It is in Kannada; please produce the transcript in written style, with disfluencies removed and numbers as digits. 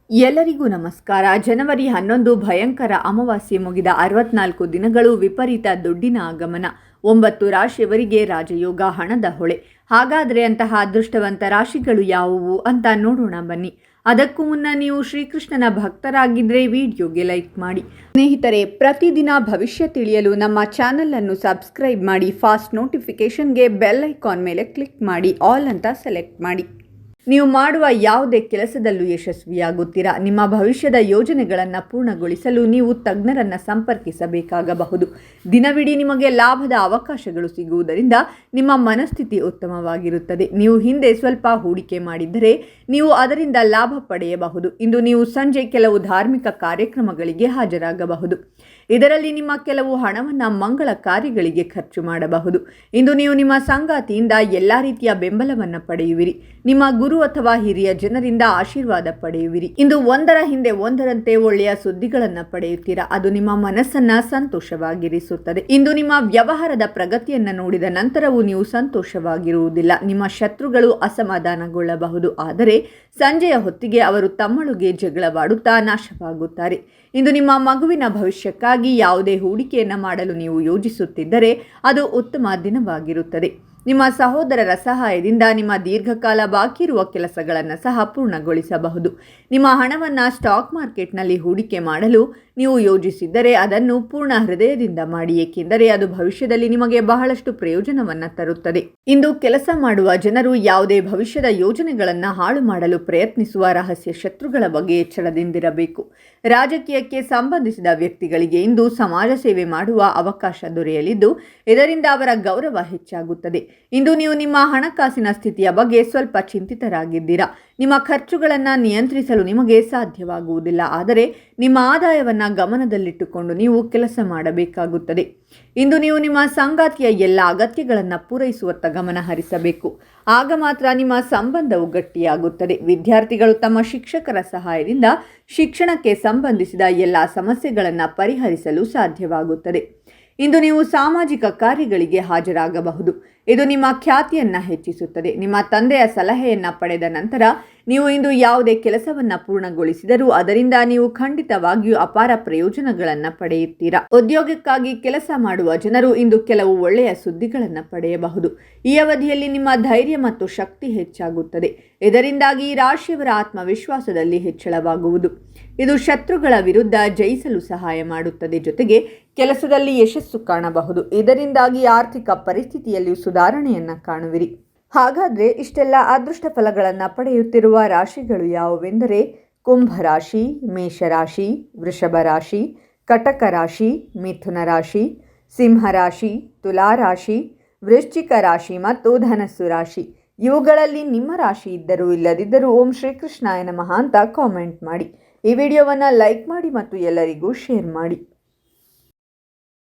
ಎಲ್ಲರಿಗೂ ನಮಸ್ಕಾರ. ಜನವರಿ 11 ಭಯಂಕರ ಅಮಾವಾಸ್ಯೆ ಮುಗಿದ 64 ದಿನಗಳು ವಿಪರೀತ ದುಡ್ಡಿನ ಆಗಮನ. 9 ರಾಶಿಯವರಿಗೆ ರಾಜಯೋಗ, ಹಣದ ಹೊಳೆ. ಹಾಗಾದರೆ ಅಂತಹ ಅದೃಷ್ಟವಂತ ರಾಶಿಗಳು ಯಾವುವು ಅಂತ ನೋಡೋಣ ಬನ್ನಿ. ಅದಕ್ಕೂ ಮುನ್ನ ನೀವು ಶ್ರೀಕೃಷ್ಣನ ಭಕ್ತರಾಗಿದ್ದರೆ ವಿಡಿಯೋಗೆ ಲೈಕ್ ಮಾಡಿ. ಸ್ನೇಹಿತರೆ, ಪ್ರತಿದಿನ ಭವಿಷ್ಯ ತಿಳಿಯಲು ನಮ್ಮ ಚಾನಲ್ ಅನ್ನು ಸಬ್ಸ್ಕ್ರೈಬ್ ಮಾಡಿ. ಫಾಸ್ಟ್ ನೋಟಿಫಿಕೇಶನ್ಗೆ ಬೆಲ್ ಐಕಾನ್ ಮೇಲೆ ಕ್ಲಿಕ್ ಮಾಡಿ, ಆಲ್ ಅಂತ ಸೆಲೆಕ್ಟ್ ಮಾಡಿ. ನೀವು ಮಾಡುವ ಯಾವುದೇ ಕೆಲಸದಲ್ಲೂ ಯಶಸ್ವಿಯಾಗುತ್ತೀರಾ. ನಿಮ್ಮ ಭವಿಷ್ಯದ ಯೋಜನೆಗಳನ್ನು ಪೂರ್ಣಗೊಳಿಸಲು ನೀವು ತಜ್ಞರನ್ನು ಸಂಪರ್ಕಿಸಬೇಕಾಗಬಹುದು. ದಿನವಿಡೀ ನಿಮಗೆ ಲಾಭದ ಅವಕಾಶಗಳು ಸಿಗುವುದರಿಂದ ನಿಮ್ಮ ಮನಸ್ಥಿತಿ ಉತ್ತಮವಾಗಿರುತ್ತದೆ. ನೀವು ಹಿಂದೆ ಸ್ವಲ್ಪ ಹೂಡಿಕೆ ಮಾಡಿದ್ದರೆ ನೀವು ಅದರಿಂದ ಲಾಭ ಪಡೆಯಬಹುದು. ಇಂದು ನೀವು ಸಂಜೆ ಕೆಲವು ಧಾರ್ಮಿಕ ಕಾರ್ಯಕ್ರಮಗಳಿಗೆ ಹಾಜರಾಗಬಹುದು. ಇದರಲ್ಲಿ ನಿಮ್ಮ ಕೆಲವು ಹಣವನ್ನು ಮಂಗಳ ಕಾರ್ಯಗಳಿಗೆ ಖರ್ಚು ಮಾಡಬಹುದು. ಇಂದು ನೀವು ನಿಮ್ಮ ಸಂಗಾತಿಯಿಂದ ಎಲ್ಲ ರೀತಿಯ ಬೆಂಬಲವನ್ನು ಪಡೆಯುವಿರಿ. ನಿಮ್ಮ ಗುರು ಅಥವಾ ಹಿರಿಯ ಜನರಿಂದ ಆಶೀರ್ವಾದ ಪಡೆಯುವಿರಿ. ಇಂದು ಒಂದರ ಹಿಂದೆ ಒಂದರಂತೆ ಒಳ್ಳೆಯ ಸುದ್ದಿಗಳನ್ನು ಪಡೆಯುತ್ತೀರಾ. ಅದು ನಿಮ್ಮ ಮನಸ್ಸನ್ನ ಸಂತೋಷವಾಗಿರಿಸುತ್ತದೆ. ಇಂದು ನಿಮ್ಮ ವ್ಯವಹಾರದ ಪ್ರಗತಿಯನ್ನು ನೋಡಿದ ನಂತರವೂ ನೀವು ಸಂತೋಷವಾಗಿರುವುದಿಲ್ಲ. ನಿಮ್ಮ ಶತ್ರುಗಳು ಅಸಮಾಧಾನಗೊಳ್ಳಬಹುದು. ಆದರೆ ಸಂಜೆಯ ಹೊತ್ತಿಗೆ ಅವರು ತಮ್ಮೊಳಗೆ ಜಗಳವಾಡುತ್ತಾ ನಾಶವಾಗುತ್ತಾರೆ. ಇಂದು ನಿಮ್ಮ ಮಗುವಿನ ಭವಿಷ್ಯಕ್ಕಾಗಿ ಯಾವುದೇ ಹೂಡಿಕೆಯನ್ನು ಮಾಡಲು ನೀವು ಯೋಜಿಸುತ್ತಿದ್ದರೆ ಅದು ಉತ್ತಮ ದಿನವಾಗಿರುತ್ತದೆ. ನಿಮ್ಮ ಸಹೋದರರ ಸಹಾಯದಿಂದ ನಿಮ್ಮ ದೀರ್ಘಕಾಲ ಬಾಕಿ ಇರುವ ಕೆಲಸಗಳನ್ನು ಸಹ ಪೂರ್ಣಗೊಳಿಸಬಹುದು. ನಿಮ್ಮ ಹಣವನ್ನು ಸ್ಟಾಕ್ ಮಾರ್ಕೆಟ್ನಲ್ಲಿ ಹೂಡಿಕೆ ಮಾಡಲು ನೀವು ಯೋಜಿಸಿದ್ದರೆ ಅದನ್ನು ಪೂರ್ಣ ಹೃದಯದಿಂದ ಮಾಡಿ, ಏಕೆಂದರೆ ಅದು ಭವಿಷ್ಯದಲ್ಲಿ ನಿಮಗೆ ಬಹಳಷ್ಟು ಪ್ರಯೋಜನವನ್ನು ತರುತ್ತದೆ. ಇಂದು ಕೆಲಸ ಮಾಡುವ ಜನರು ಯಾವುದೇ ಭವಿಷ್ಯದ ಯೋಜನೆಗಳನ್ನು ಹಾಳು ಮಾಡಲು ಪ್ರಯತ್ನಿಸುವ ರಹಸ್ಯ ಶತ್ರುಗಳ ಬಗ್ಗೆ ಎಚ್ಚರದಿಂದಿರಬೇಕು. ರಾಜಕೀಯಕ್ಕೆ ಸಂಬಂಧಿಸಿದ ವ್ಯಕ್ತಿಗಳಿಗೆ ಇಂದು ಸಮಾಜ ಸೇವೆ ಮಾಡುವ ಅವಕಾಶ ದೊರೆಯಲಿದ್ದು ಇದರಿಂದ ಅವರ ಗೌರವ ಹೆಚ್ಚಾಗುತ್ತದೆ. ಇಂದು ನೀವು ನಿಮ್ಮ ಹಣಕಾಸಿನ ಸ್ಥಿತಿಯ ಬಗ್ಗೆ ಸ್ವಲ್ಪ ಚಿಂತಿತರಾಗಿದ್ದೀರಾ. ನಿಮ್ಮ ಖರ್ಚುಗಳನ್ನು ನಿಯಂತ್ರಿಸಲು ನಿಮಗೆ ಸಾಧ್ಯವಾಗುವುದಿಲ್ಲ. ಆದರೆ ನಿಮ್ಮ ಆದಾಯವನ್ನು ಗಮನದಲ್ಲಿಟ್ಟುಕೊಂಡು ನೀವು ಕೆಲಸ ಮಾಡಬೇಕಾಗುತ್ತದೆ. ಇಂದು ನೀವು ನಿಮ್ಮ ಸಂಗಾತಿಯ ಎಲ್ಲ ಅಗತ್ಯಗಳನ್ನು ಪೂರೈಸುವತ್ತ ಗಮನ ಹರಿಸಬೇಕು. ಆಗ ಮಾತ್ರ ನಿಮ್ಮ ಸಂಬಂಧವು ಗಟ್ಟಿಯಾಗುತ್ತದೆ. ವಿದ್ಯಾರ್ಥಿಗಳು ತಮ್ಮ ಶಿಕ್ಷಕರ ಸಹಾಯದಿಂದ ಶಿಕ್ಷಣಕ್ಕೆ ಸಂಬಂಧಿಸಿದ ಎಲ್ಲ ಸಮಸ್ಯೆಗಳನ್ನು ಪರಿಹರಿಸಲು ಸಾಧ್ಯವಾಗುತ್ತದೆ. ಇಂದು ನೀವು ಸಾಮಾಜಿಕ ಕಾರ್ಯಗಳಿಗೆ ಹಾಜರಾಗಬಹುದು. ಇದು ನಿಮ್ಮ ಖ್ಯಾತಿಯನ್ನು ಹೆಚ್ಚಿಸುತ್ತದೆ. ನಿಮ್ಮ ತಂದೆಯ ಸಲಹೆಯನ್ನು ಪಡೆದ ನಂತರ ನೀವು ಇಂದು ಯಾವುದೇ ಕೆಲಸವನ್ನು ಪೂರ್ಣಗೊಳಿಸಿದರೂ ಅದರಿಂದ ನೀವು ಖಂಡಿತವಾಗಿಯೂ ಅಪಾರ ಪ್ರಯೋಜನಗಳನ್ನು ಪಡೆಯುತ್ತೀರಾ. ಉದ್ಯೋಗಕ್ಕಾಗಿ ಕೆಲಸ ಮಾಡುವ ಜನರು ಇಂದು ಕೆಲವು ಒಳ್ಳೆಯ ಸುದ್ದಿಗಳನ್ನು ಪಡೆಯಬಹುದು. ಈ ಅವಧಿಯಲ್ಲಿ ನಿಮ್ಮ ಧೈರ್ಯ ಮತ್ತು ಶಕ್ತಿ ಹೆಚ್ಚಾಗುತ್ತದೆ. ಇದರಿಂದಾಗಿ ಈ ರಾಶಿಯವರ ಆತ್ಮವಿಶ್ವಾಸದಲ್ಲಿ ಹೆಚ್ಚಳವಾಗುವುದು. ಇದು ಶತ್ರುಗಳ ವಿರುದ್ಧ ಜಯಿಸಲು ಸಹಾಯ ಮಾಡುತ್ತದೆ. ಜೊತೆಗೆ ಕೆಲಸದಲ್ಲಿ ಯಶಸ್ಸು ಕಾಣಬಹುದು. ಇದರಿಂದಾಗಿ ಆರ್ಥಿಕ ಪರಿಸ್ಥಿತಿಯಲ್ಲಿ ಸುಧಾರಣೆಯನ್ನು ಕಾಣುವಿರಿ. ಹಾಗಾದರೆ ಇಷ್ಟೆಲ್ಲ ಅದೃಷ್ಟ ಫಲಗಳನ್ನು ಪಡೆಯುತ್ತಿರುವ ರಾಶಿಗಳು ಯಾವುವೆಂದರೆ ಕುಂಭರಾಶಿ, ಮೇಷರಾಶಿ, ವೃಷಭ ರಾಶಿ, ಕಟಕ ರಾಶಿ, ಮಿಥುನ ರಾಶಿ, ಸಿಂಹರಾಶಿ, ತುಲಾರಾಶಿ, ವೃಶ್ಚಿಕ ರಾಶಿ ಮತ್ತು ಧನಸ್ಸು ರಾಶಿ. ಇವುಗಳಲ್ಲಿ ನಿಮ್ಮ ರಾಶಿ ಇದ್ದರೂ ಇಲ್ಲದಿದ್ದರೂ ಓಂ ಶ್ರೀಕೃಷ್ಣಾಯ ನಮಃ ಅಂತ ಕಾಮೆಂಟ್ ಮಾಡಿ. ಈ ವಿಡಿಯೋವನ್ನು ಲೈಕ್ ಮಾಡಿ ಮತ್ತು ಎಲ್ಲರಿಗೂ ಶೇರ್ ಮಾಡಿ.